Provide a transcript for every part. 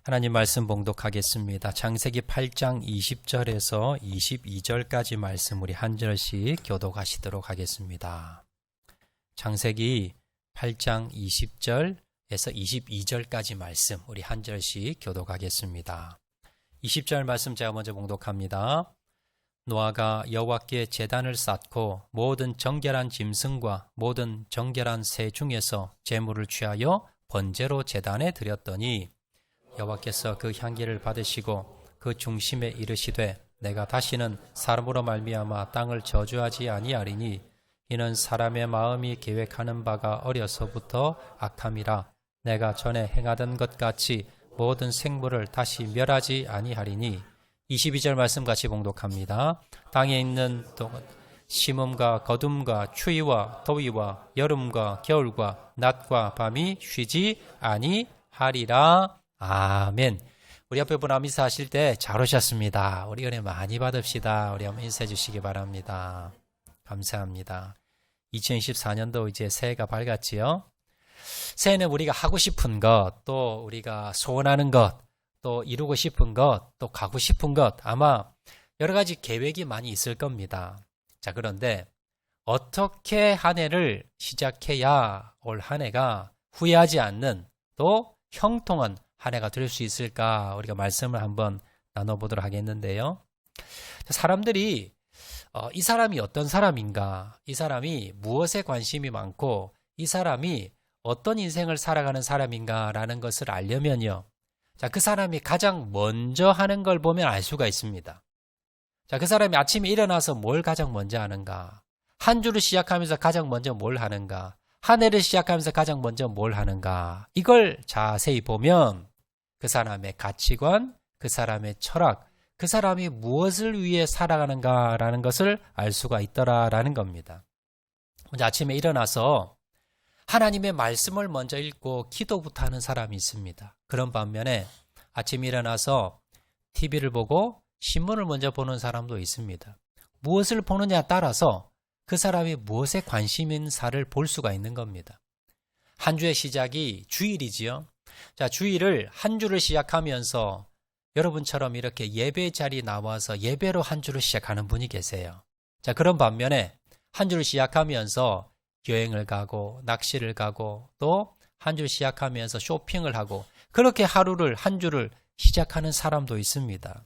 하나님 말씀 봉독하겠습니다. 창세기 8장 20절에서 22절까지 말씀 우리 한 절씩 교독하시도록 하겠습니다. 창세기 8장 20절에서 22절까지 말씀 우리 한 절씩 교독하겠습니다. 20절 말씀 제가 먼저 봉독합니다. 노아가 여호와께 제단을 쌓고 모든 정결한 짐승과 모든 정결한 새 중에서 제물을 취하여 번제로 제단에 드렸더니 여호와께서 그 향기를 받으시고 그 중심에 이르시되 내가 다시는 사람으로 말미암아 땅을 저주하지 아니하리니 이는 사람의 마음이 계획하는 바가 어려서부터 악함이라 내가 전에 행하던 것 같이 모든 생물을 다시 멸하지 아니하리니 22절 말씀 같이 봉독합니다. 땅에 있는 심음과 거둠과 추위와 더위와 여름과 겨울과 낮과 밤이 쉬지 아니하리라. 아멘. 우리 옆에 분 인사 하실 때 잘 오셨습니다. 우리 은혜 많이 받읍시다. 우리 한번 인사해 주시기 바랍니다. 감사합니다. 2024년도 이제 새해가 밝았지요. 새해는 우리가 하고 싶은 것, 또 우리가 소원하는 것, 또 이루고 싶은 것, 또 가고 싶은 것, 아마 여러 가지 계획이 많이 있을 겁니다. 자, 그런데 어떻게 한 해를 시작해야 올 한 해가 후회하지 않는 또 형통한 한 해가 될 수 있을까? 우리가 말씀을 한번 나눠보도록 하겠는데요. 사람들이 이 사람이 어떤 사람인가? 이 사람이 무엇에 관심이 많고 이 사람이 어떤 인생을 살아가는 사람인가? 라는 것을 알려면요. 자, 그 사람이 가장 먼저 하는 걸 보면 알 수가 있습니다. 자, 그 사람이 아침에 일어나서 뭘 가장 먼저 하는가? 한 주를 시작하면서 가장 먼저 뭘 하는가? 한 해를 시작하면서 가장 먼저 뭘 하는가? 이걸 자세히 보면 그 사람의 가치관, 그 사람의 철학, 그 사람이 무엇을 위해 살아가는가라는 것을 알 수가 있더라라는 겁니다. 먼저 아침에 일어나서 하나님의 말씀을 먼저 읽고 기도부터 하는 사람이 있습니다. 그런 반면에 아침에 일어나서 TV를 보고 신문을 먼저 보는 사람도 있습니다. 무엇을 보느냐에 따라서 그 사람이 무엇에 관심 있는사를 볼 수가 있는 겁니다. 한 주의 시작이 주일이지요. 자, 주일을 한 주를 시작하면서 여러분처럼 이렇게 예배 자리에 나와서 예배로 한 주를 시작하는 분이 계세요. 자, 그런 반면에 한 주를 시작하면서 여행을 가고 낚시를 가고 또 한 주를 시작하면서 쇼핑을 하고 그렇게 하루를 한 주를 시작하는 사람도 있습니다.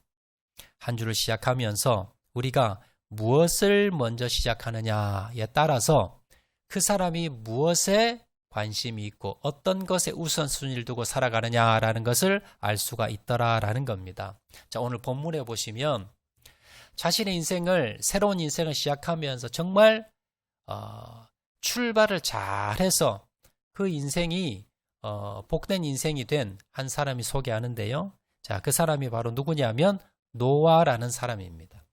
한 주를 시작하면서 우리가 무엇을 먼저 시작하느냐에 따라서 그 사람이 무엇에 관심이 있고 어떤 것에 우선순위를 두고 살아가느냐라는 것을 알 수가 있더라라는 겁니다. 자, 오늘 본문에 보시면 자신의 인생을 새로운 인생을 시작하면서 정말 출발을 잘해서 그 인생이 복된 인생이 된 한 사람이 소개하는데요. 자, 그 사람이 바로 누구냐면 노아라는 사람입니다.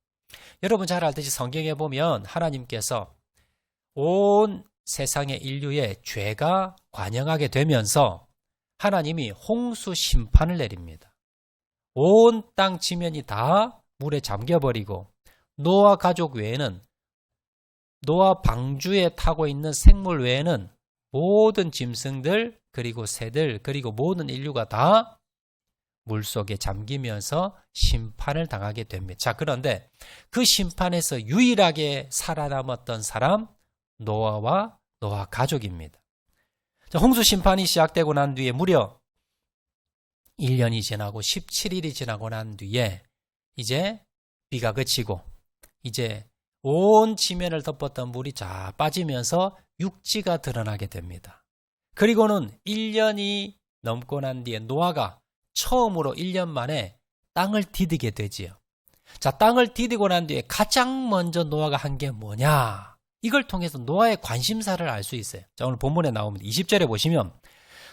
여러분 잘 알듯이 성경에 보면 하나님께서 온 세상의 인류의 죄가 관영하게 되면서 하나님이 홍수 심판을 내립니다. 온 땅 지면이 다 물에 잠겨버리고 노아 가족 외에는 노아 방주에 타고 있는 생물 외에는 모든 짐승들 그리고 새들 그리고 모든 인류가 다 물속에 잠기면서 심판을 당하게 됩니다. 자, 그런데 그 심판에서 유일하게 살아남았던 사람 노아와 노아 가족입니다. 자, 홍수 심판이 시작되고 난 뒤에 무려 1년이 지나고 17일이 지나고 난 뒤에 이제 비가 그치고 이제 온 지면을 덮었던 물이 쫙 빠지면서 육지가 드러나게 됩니다. 그리고는 1년이 넘고 난 뒤에 노아가 처음으로 1년 만에 땅을 디디게 되지요. 자, 땅을 디디고 난 뒤에 가장 먼저 노아가 한 게 뭐냐? 이걸 통해서 노아의 관심사를 알 수 있어요. 자, 오늘 본문에 나옵니다. 20절에 보시면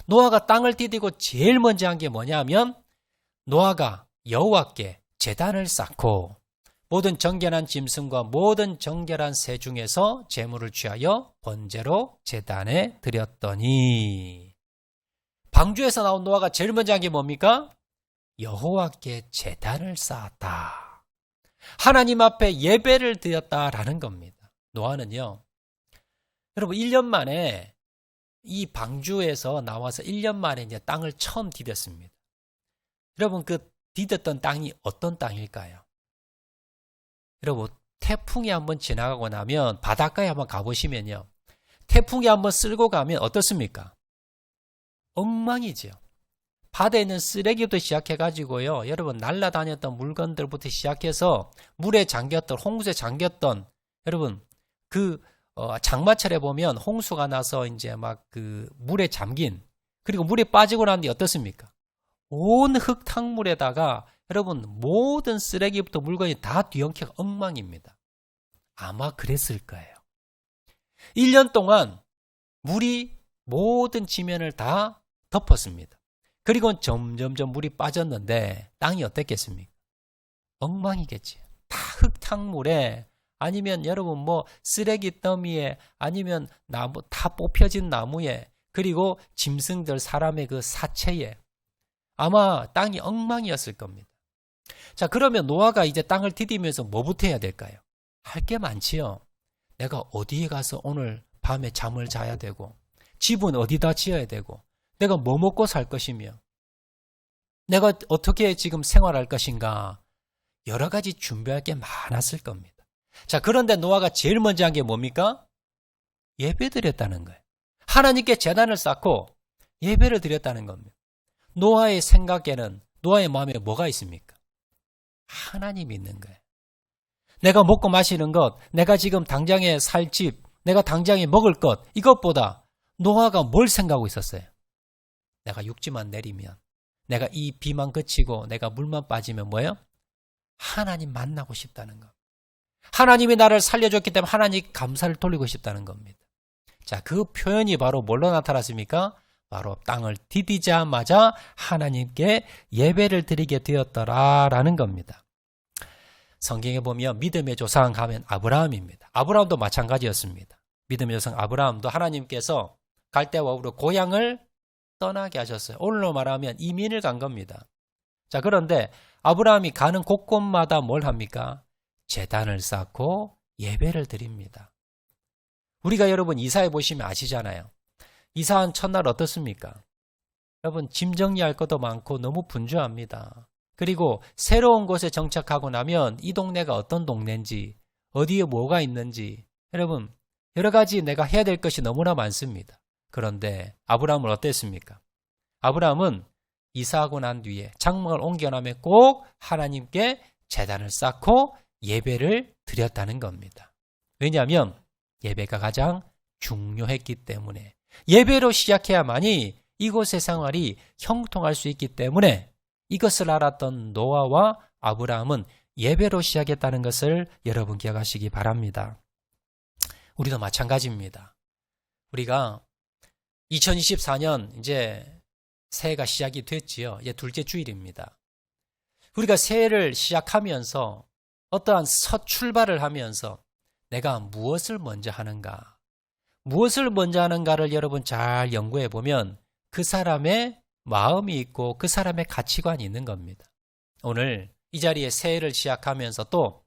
노아가 땅을 디디고 제일 먼저 한 게 뭐냐면 노아가 여호와께 제단을 쌓고 모든 정결한 짐승과 모든 정결한 새 중에서 제물을 취하여 번제로 제단에 드렸더니 방주에서 나온 노아가 제일 먼저 한 게 뭡니까? 여호와께 제단을 쌓았다. 하나님 앞에 예배를 드렸다라는 겁니다. 노아는요. 여러분 1년 만에 이 방주에서 나와서 1년 만에 이제 땅을 처음 디뎠습니다. 여러분 그 디뎠던 땅이 어떤 땅일까요? 여러분 태풍이 한번 지나가고 나면 바닷가에 한번 가보시면요. 태풍이 한번 쓸고 가면 어떻습니까? 엉망이죠. 바다에 있는 쓰레기부터 시작해가지고요. 여러분 날아다녔던 물건들부터 시작해서 물에 잠겼던 홍수에 잠겼던 여러분 그 장마철에 보면 홍수가 나서 이제 막 그 물에 잠긴 그리고 물에 빠지고 난 뒤 어떻습니까? 온 흙탕물에다가 여러분 모든 쓰레기부터 물건이 다 뒤엉켜 엉망입니다. 아마 그랬을 거예요. 1년 동안 물이 모든 지면을 다 덮었습니다. 그리고 점점점 물이 빠졌는데 땅이 어땠겠습니까? 엉망이겠지. 다 흙탕물에 아니면 여러분 뭐 쓰레기 더미에 아니면 나무 다 뽑혀진 나무에 그리고 짐승들 사람의 그 사체에 아마 땅이 엉망이었을 겁니다. 자, 그러면 노아가 이제 땅을 디디면서 뭐부터 해야 될까요? 할 게 많지요. 내가 어디에 가서 오늘 밤에 잠을 자야 되고 집은 어디다 지어야 되고 내가 뭐 먹고 살 것이며 내가 어떻게 지금 생활할 것인가 여러 가지 준비할 게 많았을 겁니다. 자, 그런데 노아가 제일 먼저 한 게 뭡니까? 예배 드렸다는 거예요. 하나님께 제단을 쌓고 예배를 드렸다는 겁니다. 노아의 생각에는 노아의 마음에 뭐가 있습니까? 하나님이 있는 거예요. 내가 먹고 마시는 것, 내가 지금 당장에 살 집, 내가 당장에 먹을 것 이것보다 노아가 뭘 생각하고 있었어요? 내가 육지만 내리면 내가 이 비만 그치고 내가 물만 빠지면 뭐예요? 하나님 만나고 싶다는 것. 하나님이 나를 살려줬기 때문에 하나님 감사를 돌리고 싶다는 겁니다. 자, 그 표현이 바로 뭘로 나타났습니까? 바로 땅을 디디자마자 하나님께 예배를 드리게 되었더라라는 겁니다. 성경에 보면 믿음의 조상 하면 아브라함입니다. 아브라함도 마찬가지였습니다. 믿음의 조상 아브라함도 하나님께서 갈대와 우르 고향을 떠나게 하셨어요. 오늘로 말하면 이민을 간 겁니다. 자, 그런데 아브라함이 가는 곳곳마다 뭘 합니까? 제단을 쌓고 예배를 드립니다. 우리가 여러분 이사해 보시면 아시잖아요. 이사한 첫날 어떻습니까? 여러분 짐 정리할 것도 많고 너무 분주합니다. 그리고 새로운 곳에 정착하고 나면 이 동네가 어떤 동네인지 어디에 뭐가 있는지 여러분 여러 가지 내가 해야 될 것이 너무나 많습니다. 그런데 아브라함은 어땠습니까? 아브라함은 이사하고 난 뒤에 장막을 옮겨 나면 꼭 하나님께 제단을 쌓고 예배를 드렸다는 겁니다. 왜냐하면 예배가 가장 중요했기 때문에 예배로 시작해야만이 이곳의 생활이 형통할 수 있기 때문에 이것을 알았던 노아와 아브라함은 예배로 시작했다는 것을 여러분 기억하시기 바랍니다. 우리도 마찬가지입니다. 우리가 2024년 이제 새해가 시작이 됐지요. 이제 둘째 주일입니다. 우리가 새해를 시작하면서 어떠한 첫 출발을 하면서 내가 무엇을 먼저 하는가, 무엇을 먼저 하는가를 여러분 잘 연구해 보면 그 사람의 마음이 있고 그 사람의 가치관이 있는 겁니다. 오늘 이 자리에 새해를 시작하면서 또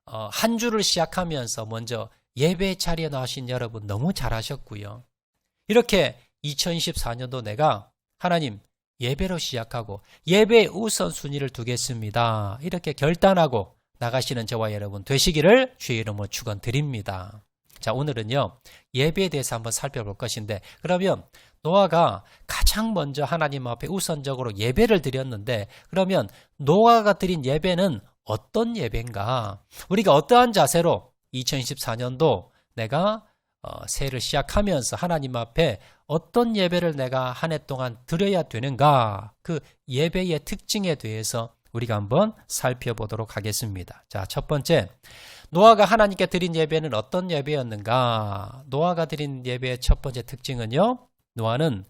한 주를 시작하면서 먼저 예배 자리에 나오신 여러분 너무 잘하셨고요. 이렇게 2024년도 내가 하나님 예배로 시작하고 예배의 우선순위를 두겠습니다. 이렇게 결단하고 나가시는 저와 여러분 되시기를 주의 이름으로 축원드립니다. 자, 오늘은요 예배에 대해서 한번 살펴볼 것인데 그러면 노아가 가장 먼저 하나님 앞에 우선적으로 예배를 드렸는데 그러면 노아가 드린 예배는 어떤 예배인가? 우리가 어떠한 자세로 2024년도 내가 새해를 시작하면서 하나님 앞에 어떤 예배를 내가 한 해 동안 드려야 되는가? 그 예배의 특징에 대해서 우리가 한번 살펴보도록 하겠습니다. 자, 첫 번째, 노아가 하나님께 드린 예배는 어떤 예배였는가? 노아가 드린 예배의 첫 번째 특징은요, 노아는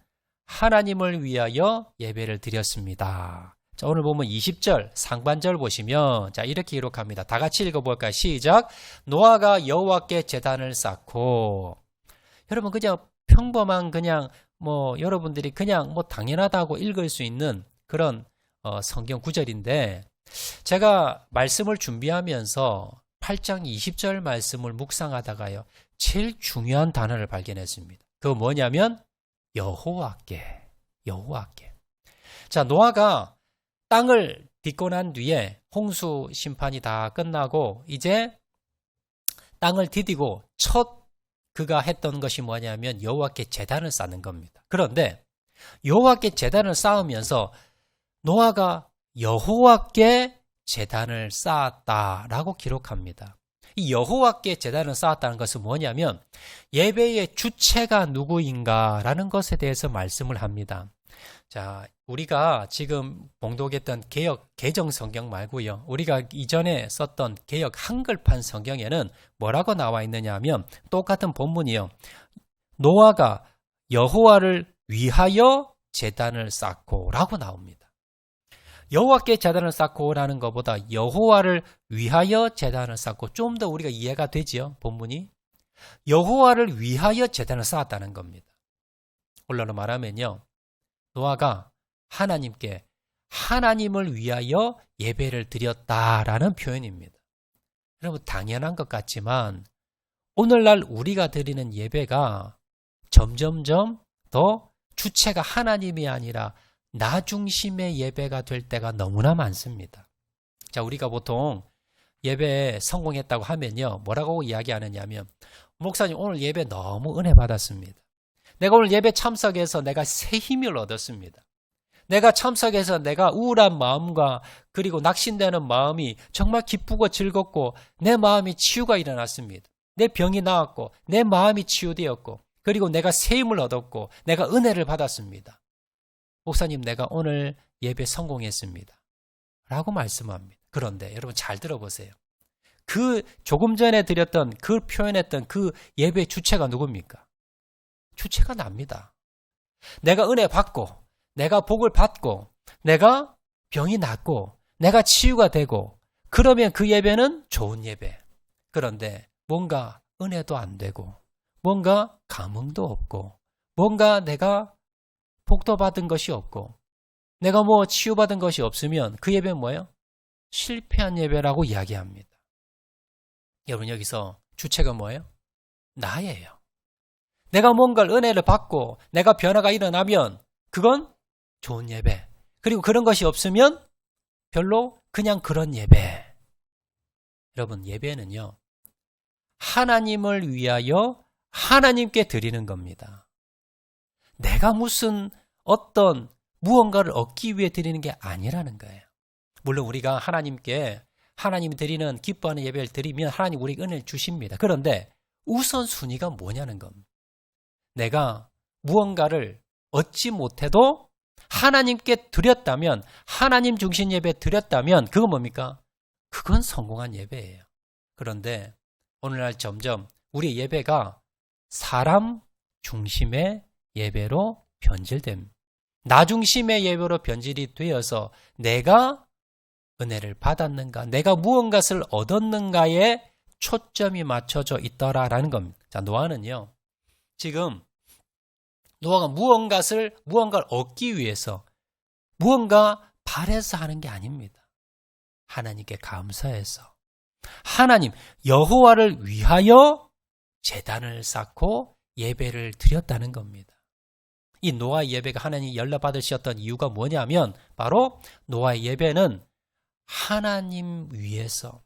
하나님을 위하여 예배를 드렸습니다. 자, 오늘 보면 20절 상반절 보시면 자, 이렇게 기록합니다. 다 같이 읽어볼까요? 시작. 노아가 여호와께 제단을 쌓고. 여러분 그냥 평범한 그냥 뭐 여러분들이 그냥 뭐 당연하다고 읽을 수 있는 그런 성경 구절인데 제가 말씀을 준비하면서 8장 20절 말씀을 묵상하다가요. 제일 중요한 단어를 발견했습니다. 그거 뭐냐면 여호와께. 자, 노아가 땅을 딛고 난 뒤에 홍수 심판이 다 끝나고 이제 땅을 디디고 첫 그가 했던 것이 뭐냐면 여호와께 제단을 쌓는 겁니다. 그런데 여호와께 제단을 쌓으면서 노아가 여호와께 제단을 쌓았다라고 기록합니다. 이 여호와께 제단을 쌓았다는 것은 뭐냐면 예배의 주체가 누구인가라는 것에 대해서 말씀을 합니다. 자, 우리가 지금 봉독했던 개역 개정 성경 말고요. 우리가 이전에 썼던 개역 한글판 성경에는 뭐라고 나와 있느냐 하면 똑같은 본문이요. 노아가 여호와를 위하여 제단을 쌓고라고 나옵니다. 여호와께 제단을 쌓고라는 것보다 여호와를 위하여 제단을 쌓고 좀 더 우리가 이해가 되지요. 본문이 여호와를 위하여 제단을 쌓았다는 겁니다. 본론으로 말하면요. 노아가 하나님께 하나님을 위하여 예배를 드렸다라는 표현입니다. 여러분 당연한 것 같지만 오늘날 우리가 드리는 예배가 점점점 더 주체가 하나님이 아니라 나 중심의 예배가 될 때가 너무나 많습니다. 자, 우리가 보통 예배에 성공했다고 하면요. 뭐라고 이야기하느냐 하면 목사님 오늘 예배 너무 은혜 받았습니다. 내가 오늘 예배 참석해서 내가 새 힘을 얻었습니다. 내가 참석해서 내가 우울한 마음과 그리고 낙심되는 마음이 정말 기쁘고 즐겁고 내 마음이 치유가 일어났습니다. 내 병이 나았고 내 마음이 치유되었고 그리고 내가 새 힘을 얻었고 내가 은혜를 받았습니다. 목사님 내가 오늘 예배 성공했습니다. 라고 말씀합니다. 그런데 여러분 잘 들어보세요. 그 조금 전에 드렸던 그 표현했던 그 예배 주체가 누굽니까? 주체가 납니다. 내가 은혜 받고 내가 복을 받고 내가 병이 낫고 내가 치유가 되고 그러면 그 예배는 좋은 예배. 그런데 뭔가 은혜도 안 되고 뭔가 감흥도 없고 뭔가 내가 복도 받은 것이 없고 내가 뭐 치유받은 것이 없으면 그 예배는 뭐예요? 실패한 예배라고 이야기합니다. 여러분 여기서 주체가 뭐예요? 나예요. 내가 뭔가를 은혜를 받고 내가 변화가 일어나면 그건 좋은 예배. 그리고 그런 것이 없으면 별로 그냥 그런 예배. 여러분 예배는요. 하나님을 위하여 하나님께 드리는 겁니다. 내가 무슨 어떤 무언가를 얻기 위해 드리는 게 아니라는 거예요. 물론 우리가 하나님께 하나님이 드리는 기뻐하는 예배를 드리면 하나님 우리에게 은혜를 주십니다. 그런데 우선순위가 뭐냐는 겁니다. 내가 무언가를 얻지 못해도 하나님께 드렸다면 하나님 중심 예배 드렸다면 그건 뭡니까? 그건 성공한 예배예요. 그런데 오늘날 점점 우리의 예배가 사람 중심의 예배로 변질됩니다. 나 중심의 예배로 변질이 되어서 내가 은혜를 받았는가 내가 무언가를 얻었는가에 초점이 맞춰져 있더라라는 겁니다. 자, 노아는요. 지금 노아가 무언가를 얻기 위해서 무언가 바래서 하는 게 아닙니다. 하나님께 감사해서 하나님 여호와를 위하여 제단을 쌓고 예배를 드렸다는 겁니다. 이 노아의 예배가 하나님이 연락받으셨던 이유가 뭐냐면 바로 노아의 예배는 하나님 위에서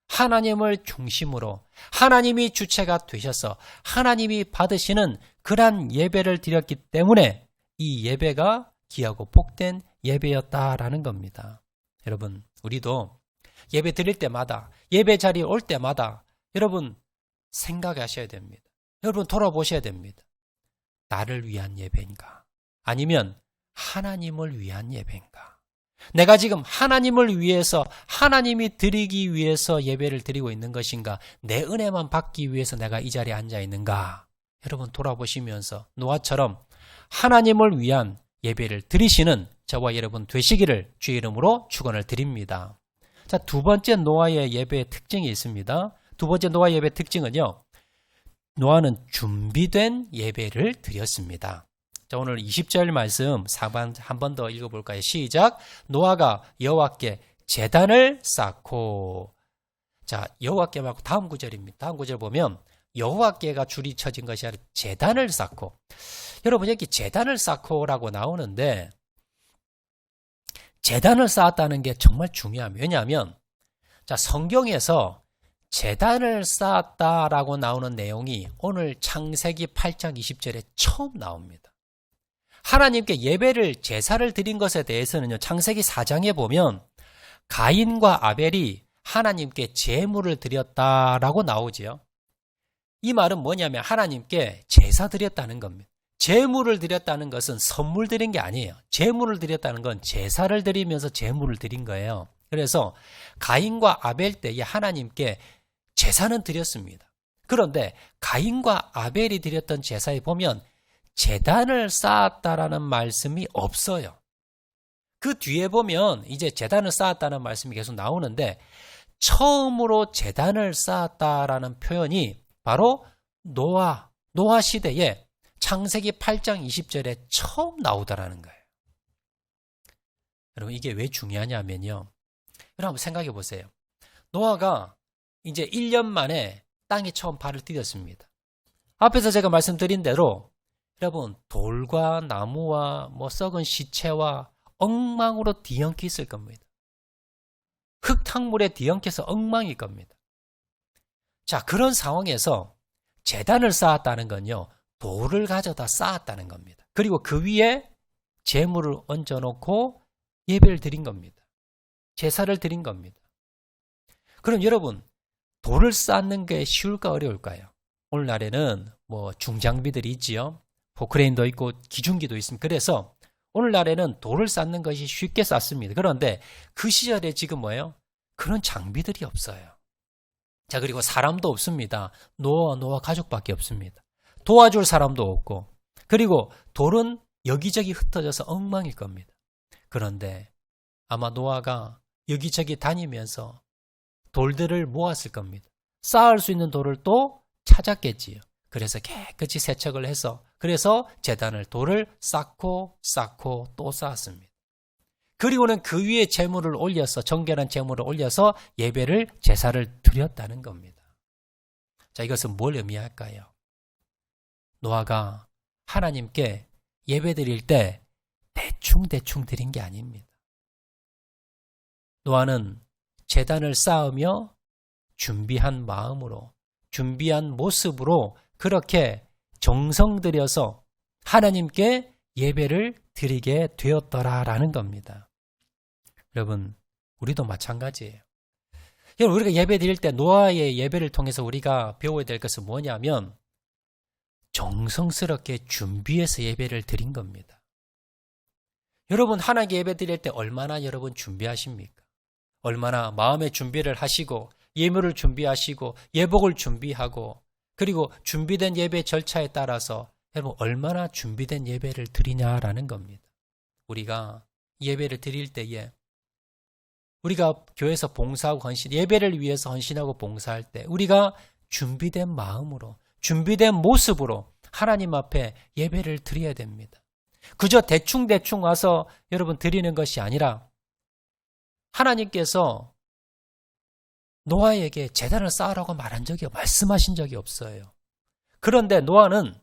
하나님을 중심으로 하나님이 주체가 되셔서 하나님이 받으시는 그러한 예배를 드렸기 때문에 이 예배가 귀하고 복된 예배였다라는 겁니다. 여러분 우리도 예배 드릴 때마다 예배 자리에 올 때마다 여러분 생각하셔야 됩니다. 여러분 돌아보셔야 됩니다. 나를 위한 예배인가? 아니면 하나님을 위한 예배인가? 내가 지금 하나님을 위해서 하나님이 드리기 위해서 예배를 드리고 있는 것인가? 내 은혜만 받기 위해서 내가 이 자리에 앉아 있는가? 여러분 돌아보시면서 노아처럼 하나님을 위한 예배를 드리시는 저와 여러분 되시기를 주의 이름으로 축원을 드립니다. 자, 두 번째 노아의 예배의 특징이 있습니다. 두 번째 노아의 예배의 특징은요. 노아는 준비된 예배를 드렸습니다. 자, 오늘 20절 말씀 한 번 더 읽어볼까요? 시작. 노아가 여호와께 제단을 쌓고. 자, 여호와께 말고 다음 구절입니다. 다음 구절 보면 여호와께가 줄이 쳐진 것이 아니라 제단을 쌓고. 여러분 여기 제단을 쌓고라고 나오는데 제단을 쌓았다는 게 정말 중요합니다. 왜냐하면 자, 성경에서 제단을 쌓았다라고 나오는 내용이 오늘 창세기 8장 20절에 처음 나옵니다. 하나님께 예배를 제사를 드린 것에 대해서는요, 창세기 4장에 보면 가인과 아벨이 하나님께 제물을 드렸다라고 나오지요. 이 말은 뭐냐면 하나님께 제사 드렸다는 겁니다. 제물을 드렸다는 것은 선물 드린 게 아니에요. 제물을 드렸다는 건 제사를 드리면서 제물을 드린 거예요. 그래서 가인과 아벨 때에 하나님께 제사는 드렸습니다. 그런데 가인과 아벨이 드렸던 제사에 보면 제단을 쌓았다라는 말씀이 없어요. 그 뒤에 보면 이제 제단을 쌓았다는 말씀이 계속 나오는데 처음으로 제단을 쌓았다라는 표현이 바로 노아 시대에 창세기 8장 20절에 처음 나오더라는 거예요. 여러분 이게 왜 중요하냐면요. 여러분 한번 생각해 보세요. 노아가 이제 1년 만에 땅에 처음 발을 디뎠습니다. 앞에서 제가 말씀드린 대로 여러분 돌과 나무와 썩은 시체와 엉망으로 뒤엉켜 있을 겁니다. 흙탕물에 뒤엉켜서 엉망일 겁니다. 자, 그런 상황에서 제단을 쌓았다는 건요, 돌을 가져다 쌓았다는 겁니다. 그리고 그 위에 제물을 얹어놓고 예배를 드린 겁니다. 제사를 드린 겁니다. 그럼 여러분, 돌을 쌓는 게 쉬울까 어려울까요? 오늘날에는 중장비들이 있지요. 포크레인도 있고 기중기도 있습니다. 그래서 오늘날에는 돌을 쌓는 것이 쉽게 쌓습니다. 그런데 그 시절에 지금 뭐예요? 그런 장비들이 없어요. 자, 그리고 사람도 없습니다. 노아 가족밖에 없습니다. 도와줄 사람도 없고, 그리고 돌은 여기저기 흩어져서 엉망일 겁니다. 그런데 아마 노아가 여기저기 다니면서 돌들을 모았을 겁니다. 쌓을 수 있는 돌을 또 찾았겠지요. 그래서 깨끗이 세척을 해서 그래서 제단을 돌을 쌓고 또 쌓았습니다. 그리고는 그 위에 제물을 올려서 정결한 제물을 올려서 예배를 제사를 드렸다는 겁니다. 자, 이것은 뭘 의미할까요? 노아가 하나님께 예배 드릴 때 대충 드린 게 아닙니다. 노아는 제단을 쌓으며 준비한 마음으로 준비한 모습으로 그렇게 정성 들여서 하나님께 예배를 드리게 되었더라라는 겁니다. 여러분, 우리도 마찬가지예요. 여러분, 우리가 예배 드릴 때 노아의 예배를 통해서 우리가 배워야 될 것은 뭐냐면 정성스럽게 준비해서 예배를 드린 겁니다. 여러분, 하나님께 예배 드릴 때 얼마나 여러분 준비하십니까? 얼마나 마음의 준비를 하시고 예물을 준비하시고 예복을 준비하고 그리고 준비된 예배 절차에 따라서 여러분 얼마나 준비된 예배를 드리냐라는 겁니다. 우리가 예배를 드릴 때에 우리가 교회에서 봉사하고 헌신, 예배를 위해서 헌신하고 봉사할 때 우리가 준비된 마음으로 준비된 모습으로 하나님 앞에 예배를 드려야 됩니다. 그저 대충 와서 여러분 드리는 것이 아니라 하나님께서 노아에게 제단을 쌓으라고 말씀하신 적이 없어요. 그런데 노아는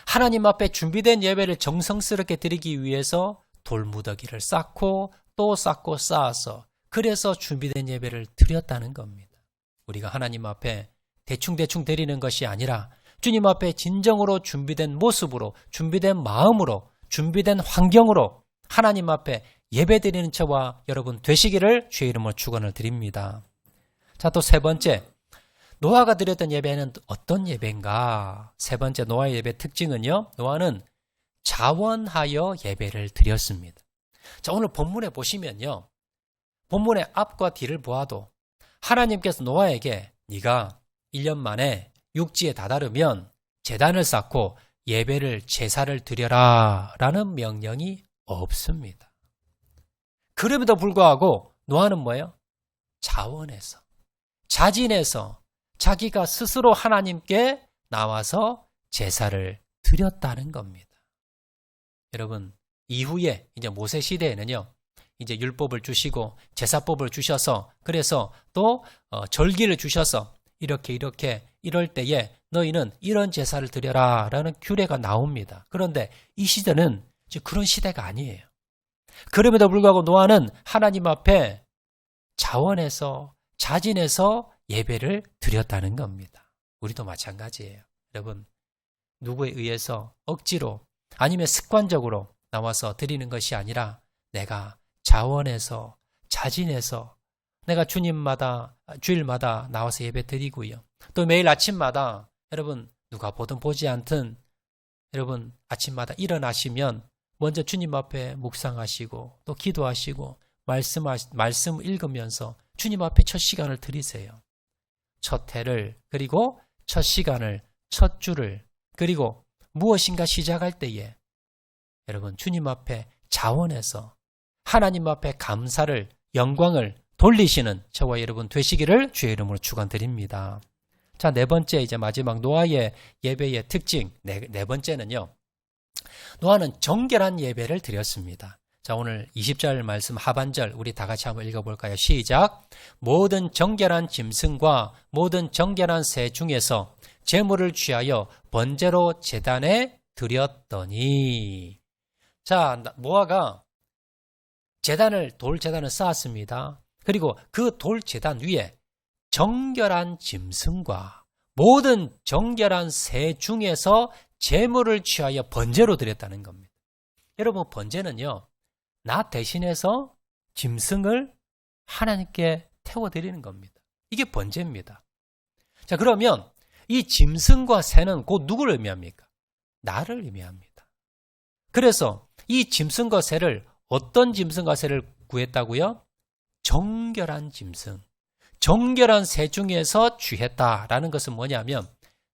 하나님 앞에 준비된 예배를 정성스럽게 드리기 위해서 돌무더기를 쌓고 또 쌓고 쌓아서 그래서 준비된 예배를 드렸다는 겁니다. 우리가 하나님 앞에 대충 드리는 것이 아니라 주님 앞에 진정으로 준비된 모습으로 준비된 마음으로 준비된 환경으로 하나님 앞에 예배 드리는 저와 여러분 되시기를 주의 이름으로 축원을 드립니다. 자, 또 세 번째, 노아가 드렸던 예배는 어떤 예배인가? 세 번째 노아의 예배 특징은요, 노아는 자원하여 예배를 드렸습니다. 자, 오늘 본문에 보시면요, 본문의 앞과 뒤를 보아도 하나님께서 노아에게 네가 1년 만에 육지에 다다르면 제단을 쌓고 예배를 제사를 드려라 라는 명령이 없습니다. 그럼에도 불구하고 노아는 뭐예요? 자원해서 자진해서 자기가 스스로 하나님께 나와서 제사를 드렸다는 겁니다. 여러분, 이후에 이제 모세 시대에는요, 이제 율법을 주시고 제사법을 주셔서 그래서 또 절기를 주셔서 이렇게 이럴 때에 너희는 이런 제사를 드려라 라는 규례가 나옵니다. 그런데 이 시대는 그런 시대가 아니에요. 그럼에도 불구하고 노아는 하나님 앞에 자원해서 자진해서 예배를 드렸다는 겁니다. 우리도 마찬가지예요. 여러분, 누구에 의해서 억지로 아니면 습관적으로 나와서 드리는 것이 아니라 내가 자원해서 자진해서 내가 주일마다 나와서 예배 드리고요. 또 매일 아침마다 여러분 누가 보든 보지 않든 여러분 아침마다 일어나시면 먼저 주님 앞에 묵상하시고 또 기도하시고 말씀 읽으면서 주님 앞에 첫 시간을 드리세요. 첫 해를 그리고 첫 시간을 첫 주를 그리고 무엇인가 시작할 때에 여러분 주님 앞에 자원해서 하나님 앞에 감사를 영광을 돌리시는 저와 여러분 되시기를 주의 이름으로 축원드립니다. 자, 네 번째 이제 마지막 노아의 예배의 특징 네 번째는요. 노아는 정결한 예배를 드렸습니다. 자, 오늘 20절 말씀 하반절 우리 다 같이 한번 읽어볼까요? 시작! 모든 정결한 짐승과 모든 정결한 새 중에서 제물을 취하여 번제로 제단에 드렸더니 자, 노아가 돌 제단을 쌓았습니다. 그리고 그 돌 제단 위에 정결한 짐승과 모든 정결한 새 중에서 제물을 취하여 번제로 드렸다는 겁니다. 여러분, 번제는요, 나 대신해서 짐승을 하나님께 태워드리는 겁니다. 이게 번제입니다. 자, 그러면 이 짐승과 새는 곧 누구를 의미합니까? 나를 의미합니다. 그래서 이 짐승과 새를 어떤 짐승과 새를 구했다고요? 정결한 짐승, 정결한 새 중에서 취했다라는 것은 뭐냐면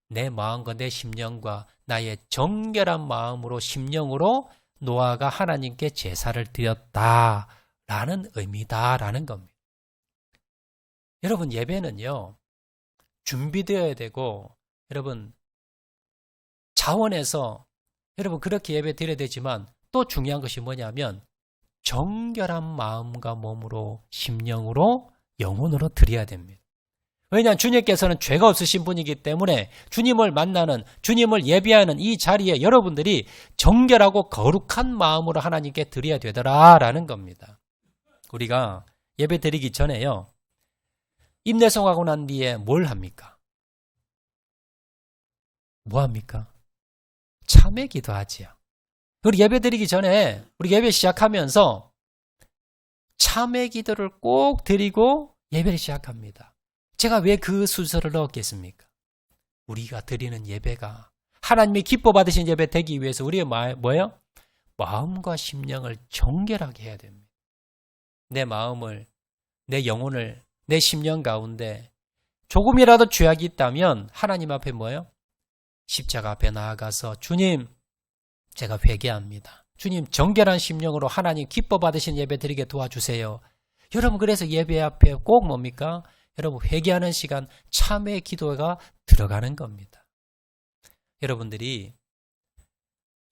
내 마음과 내 심령과 나의 정결한 마음으로 심령으로 노아가 하나님께 제사를 드렸다라는 의미다라는 겁니다. 여러분, 예배는요, 준비되어야 되고 여러분 자원해서 여러분 그렇게 예배 드려야 되지만 또 중요한 것이 뭐냐면 정결한 마음과 몸으로 심령으로 영혼으로 드려야 됩니다. 왜냐하면 주님께서는 죄가 없으신 분이기 때문에 주님을 만나는 주님을 예배하는 이 자리에 여러분들이 정결하고 거룩한 마음으로 하나님께 드려야 되더라라는 겁니다. 우리가 예배 드리기 전에요. 임내성하고 난 뒤에 뭘 합니까? 뭐 합니까? 참회 기도하지요. 우리 예배 드리기 전에 우리 예배 시작하면서 참회 기도를 꼭 드리고 예배를 시작합니다. 제가 왜 그 순서를 넣었겠습니까? 우리가 드리는 예배가 하나님이 기뻐 받으신 예배 되기 위해서 우리의 뭐예요? 마음과 심령을 정결하게 해야 됩니다. 내 마음을, 내 영혼을, 내 심령 가운데 조금이라도 죄악이 있다면 하나님 앞에 뭐예요? 십자가 앞에 나아가서 주님, 제가 회개합니다. 주님, 정결한 심령으로 하나님 기뻐 받으신 예배 드리게 도와주세요. 여러분, 그래서 예배 앞에 꼭 뭡니까? 여러분, 회개하는 시간, 참회 기도가 들어가는 겁니다. 여러분들이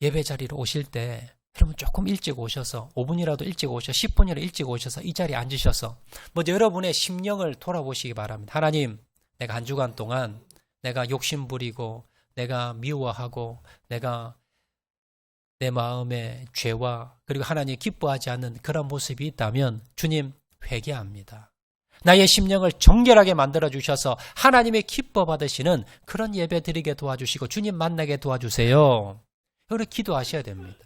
예배 자리로 오실 때 여러분 조금 일찍 오셔서 5분이라도 일찍 오셔서 10분이라도 일찍 오셔서 이 자리에 앉으셔서 먼저 여러분의 심령을 돌아보시기 바랍니다. 하나님, 내가 한 주간 동안 내가 욕심 부리고 내가 미워하고 내가 내 마음의 죄와 그리고 하나님 기뻐하지 않는 그런 모습이 있다면 주님 회개합니다. 나의 심령을 정결하게 만들어주셔서 하나님의 기뻐 받으시는 그런 예배 드리게 도와주시고 주님 만나게 도와주세요. 이걸 기도하셔야 됩니다.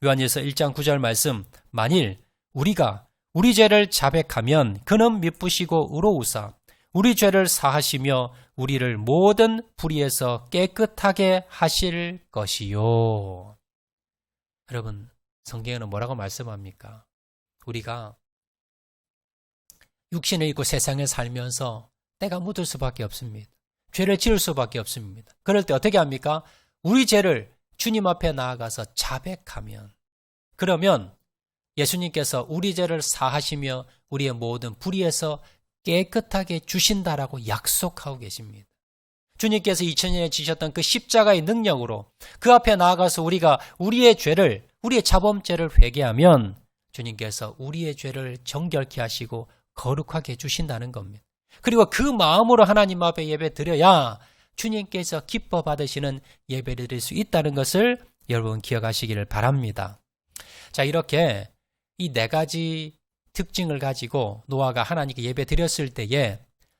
요한일서 1장 9절 말씀, 만일 우리가 우리 죄를 자백하면 그는 미쁘시고 의로우사 우리 죄를 사하시며 우리를 모든 불의에서 깨끗하게 하실 것이요. 여러분, 성경에는 뭐라고 말씀합니까? 우리가 육신을 입고 세상에 살면서 때가 묻을 수밖에 없습니다. 죄를 지을 수밖에 없습니다. 그럴 때 어떻게 합니까? 우리 죄를 주님 앞에 나아가서 자백하면, 그러면 예수님께서 우리 죄를 사하시며 우리의 모든 불의에서 깨끗하게 주신다라고 약속하고 계십니다. 주님께서 2000년에 지셨던 그 십자가의 능력으로 그 앞에 나아가서 우리가 우리의 죄를, 우리의 자범죄를 회개하면 주님께서 우리의 죄를 정결케 하시고 거룩하게 해주신다는 겁니다. 그리고 그 마음으로 하나님 앞에 예배 드려야 주님께서 기뻐 받으시는 예배를 드릴 수 있다는 것을 여러분 기억하시기를 바랍니다. 자, 이렇게 이 네 가지 특징을 가지고 노아가 하나님께 예배 드렸을 때에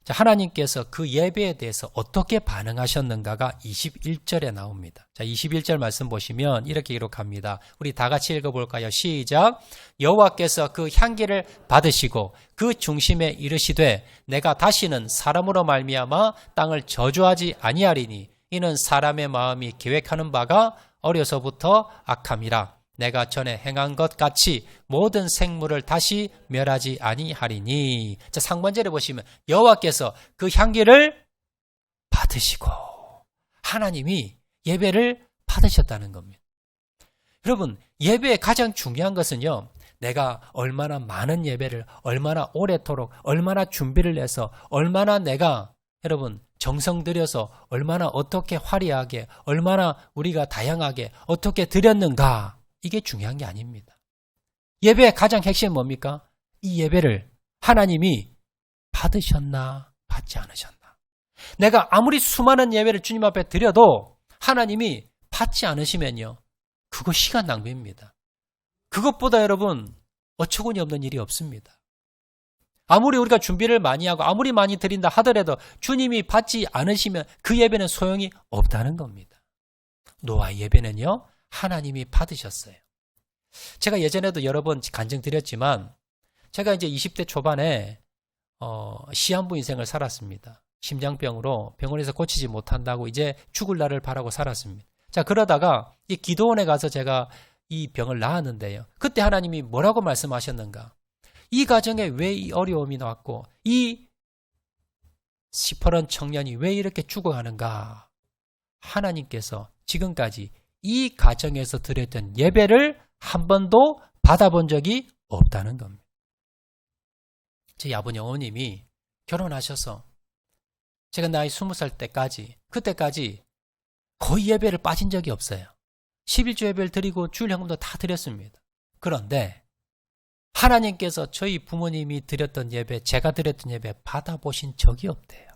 하나님께서 그 예배에 대해서 어떻게 반응하셨는가가 21절에 나옵니다. 자, 21절 말씀 보시면 이렇게 기록합니다. 우리 다 같이 읽어볼까요? 시작. 여호와께서 그 향기를 받으시고 그 중심에 이르시되 내가 다시는 사람으로 말미암아 땅을 저주하지 아니하리니 이는 사람의 마음이 계획하는 바가 어려서부터 악함이라. 내가 전에 행한 것 같이 모든 생물을 다시 멸하지 아니하리니. 자, 상반절에 보시면 여호와께서 그 향기를 받으시고 하나님이 예배를 받으셨다는 겁니다. 여러분, 예배의 가장 중요한 것은요, 내가 얼마나 많은 예배를 얼마나 오래도록 얼마나 준비를 해서 얼마나 내가 여러분 정성 들여서 얼마나 어떻게 화려하게 얼마나 우리가 다양하게 어떻게 드렸는가, 이게 중요한 게 아닙니다. 예배의 가장 핵심은 뭡니까? 이 예배를 하나님이 받으셨나 받지 않으셨나. 내가 아무리 수많은 예배를 주님 앞에 드려도 하나님이 받지 않으시면요, 그거 시간 낭비입니다. 그것보다 여러분 어처구니 없는 일이 없습니다. 아무리 우리가 준비를 많이 하고 아무리 많이 드린다 하더라도 주님이 받지 않으시면 그 예배는 소용이 없다는 겁니다. 노아 예배는요, 하나님이 받으셨어요. 제가 예전에도 여러 번 간증드렸지만 제가 이제 20대 초반에 시한부 인생을 살았습니다. 심장병으로 병원에서 고치지 못한다고 이제 죽을 날을 바라고 살았습니다. 자, 그러다가 이 기도원에 가서 제가 이 병을 낳았는데요. 그때 하나님이 뭐라고 말씀하셨는가? 이 가정에 왜 이 어려움이 나왔고 이 시퍼런 청년이 왜 이렇게 죽어가는가? 하나님께서 지금까지 이 가정에서 드렸던 예배를 한 번도 받아본 적이 없다는 겁니다. 제 아버님 어머님이 결혼하셔서 제가 나이 20살 때까지, 그때까지 거의 예배를 빠진 적이 없어요. 11조 예배를 드리고 주일 헌금도 다 드렸습니다. 그런데 하나님께서 저희 부모님이 드렸던 예배, 제가 드렸던 예배 받아보신 적이 없대요.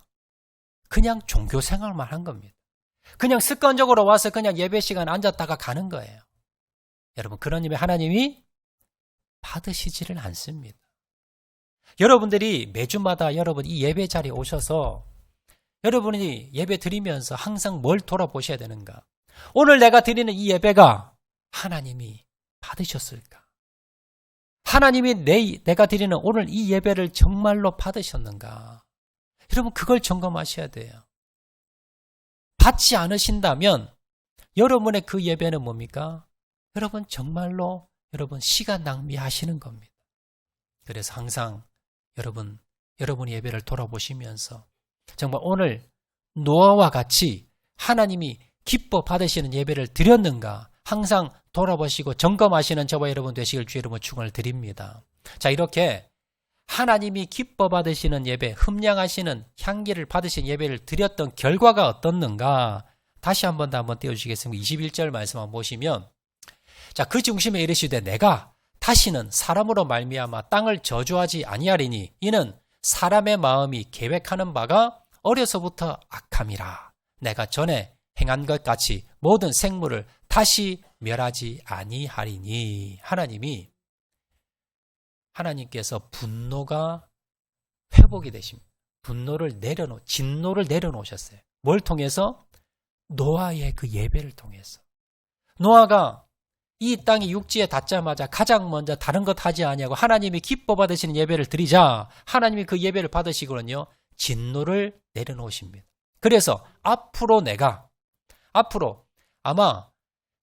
그냥 종교 생활만 한 겁니다. 그냥 습관적으로 와서 그냥 예배 시간 앉았다가 가는 거예요. 여러분, 그런 예배 하나님이 받으시지를 않습니다. 여러분들이 매주마다 여러분 이 예배 자리에 오셔서 여러분이 예배 드리면서 항상 뭘 돌아보셔야 되는가? 오늘 내가 드리는 이 예배가 하나님이 받으셨을까? 하나님이 내가 드리는 오늘 이 예배를 정말로 받으셨는가? 여러분, 그걸 점검하셔야 돼요. 받지 않으신다면 여러분의 그 예배는 뭡니까? 여러분 정말로 여러분 시간 낭비하시는 겁니다. 그래서 항상 여러분의 예배를 돌아보시면서 정말 오늘 노아와 같이 하나님이 기뻐 받으시는 예배를 드렸는가 항상 돌아보시고 점검하시는 저와 여러분 되시길 주의 이름으로 축원을 드립니다. 자, 이렇게 하나님이 기뻐 받으시는 예배, 흠량하시는 향기를 받으신 예배를 드렸던 결과가 어떻는가 다시 한 번 더 한번 띄워주시겠습니다. 21절 말씀 한번 보시면, 자, 그 중심에 이르시되 내가 다시는 사람으로 말미암아 땅을 저주하지 아니하리니 이는 사람의 마음이 계획하는 바가 어려서부터 악함이라. 내가 전에 행한 것 같이 모든 생물을 다시 멸하지 아니하리니. 하나님께서 분노가 회복이 되십니다. 진노를 내려놓으셨어요. 뭘 통해서? 노아의 그 예배를 통해서. 노아가 이 땅이 육지에 닿자마자 가장 먼저 다른 것 하지 아니하고 하나님이 기뻐 받으시는 예배를 드리자 하나님이 그 예배를 받으시거든요. 진노를 내려놓으십니다. 그래서 앞으로 아마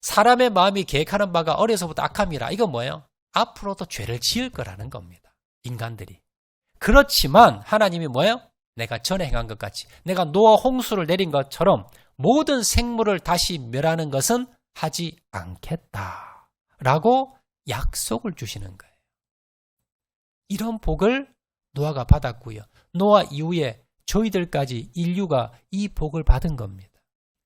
사람의 마음이 계획하는 바가 어려서부터 악함이라. 이건 뭐예요? 앞으로도 죄를 지을 거라는 겁니다. 인간들이. 그렇지만 하나님이 뭐예요? 내가 전에 행한 것 같이 내가 노아 홍수를 내린 것처럼 모든 생물을 다시 멸하는 것은 하지 않겠다라고 약속을 주시는 거예요. 이런 복을 노아가 받았고요. 노아 이후에 저희들까지 인류가 이 복을 받은 겁니다.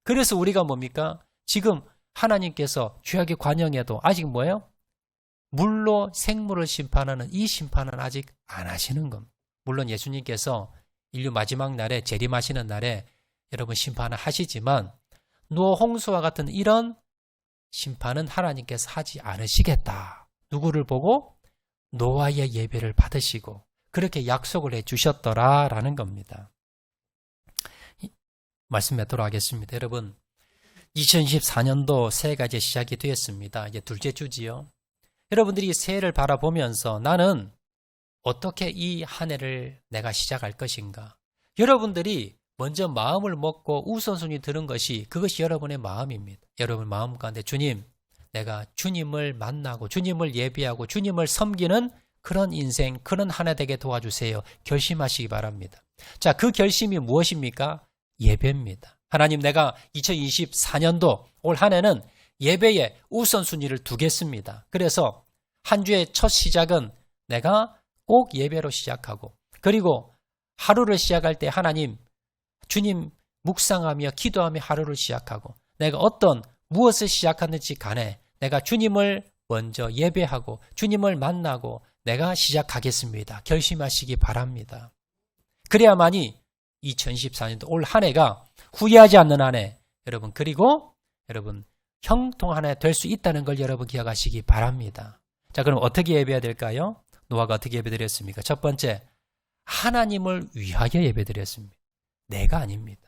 그래서 우리가 뭡니까? 지금 하나님께서 죄악의 관영에도 아직 뭐예요? 물로 생물을 심판하는 이 심판은 아직 안 하시는 겁니다. 물론 예수님께서 인류 마지막 날에 재림하시는 날에 여러분 심판을 하시지만 노아 홍수와 같은 이런 심판은 하나님께서 하지 않으시겠다. 누구를 보고? 노아의 예배를 받으시고 그렇게 약속을 해 주셨더라라는 겁니다. 말씀에 돌아가겠습니다. 여러분, 2024년도 새해가 이제 시작이 되었습니다. 이제 둘째 주지요. 여러분들이 새해를 바라보면서 나는 어떻게 이 한 해를 내가 시작할 것인가? 여러분들이 먼저 마음을 먹고 우선순위 드는 것이 그것이 여러분의 마음입니다. 여러분 마음 가운데 주님, 내가 주님을 만나고 주님을 예배하고 주님을 섬기는 그런 인생, 그런 한 해 되게 도와주세요. 결심하시기 바랍니다. 자, 그 결심이 무엇입니까? 예배입니다. 하나님, 내가 2024년도 올 한 해는 예배에 우선순위를 두겠습니다. 그래서 한 주의 첫 시작은 내가 꼭 예배로 시작하고, 그리고 하루를 시작할 때 하나님, 주님 묵상하며 기도하며 하루를 시작하고, 내가 무엇을 시작하는지 간에 내가 주님을 먼저 예배하고 주님을 만나고 내가 시작하겠습니다. 결심하시기 바랍니다. 그래야만이 2014년도 올 한 해가 후회하지 않는 한 해, 여러분, 그리고 여러분 형통한 한 해 될 수 있다는 걸 여러분 기억하시기 바랍니다. 자, 그럼 어떻게 예배해야 될까요? 노아가 어떻게 예배드렸습니까? 첫 번째, 하나님을 위하여 예배드렸습니다. 내가 아닙니다.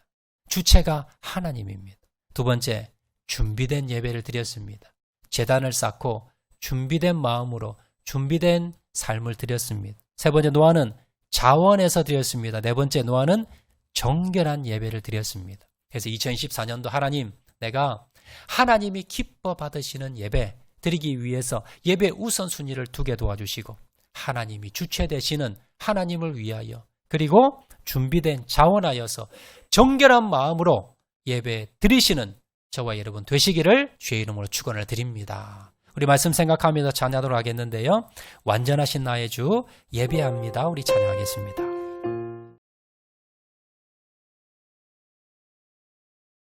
주체가 하나님입니다. 두 번째, 준비된 예배를 드렸습니다. 제단을 쌓고 준비된 마음으로 준비된 삶을 드렸습니다. 세 번째, 노아는 자원해서 드렸습니다. 네 번째, 노아는 정결한 예배를 드렸습니다. 그래서 2014년도 하나님, 내가 하나님이 기뻐 받으시는 예배 드리기 위해서 예배 우선순위를 두게 도와주시고, 하나님이 주체 되시는 하나님을 위하여, 그리고 준비된 자원하여서 정결한 마음으로 예배 드리시는 저와 여러분 되시기를 주의 이름으로 축원을 드립니다. 우리 말씀 생각하면서 찬양하도록 하겠는데요. 완전하신 나의 주 예배합니다. 우리 찬양하겠습니다.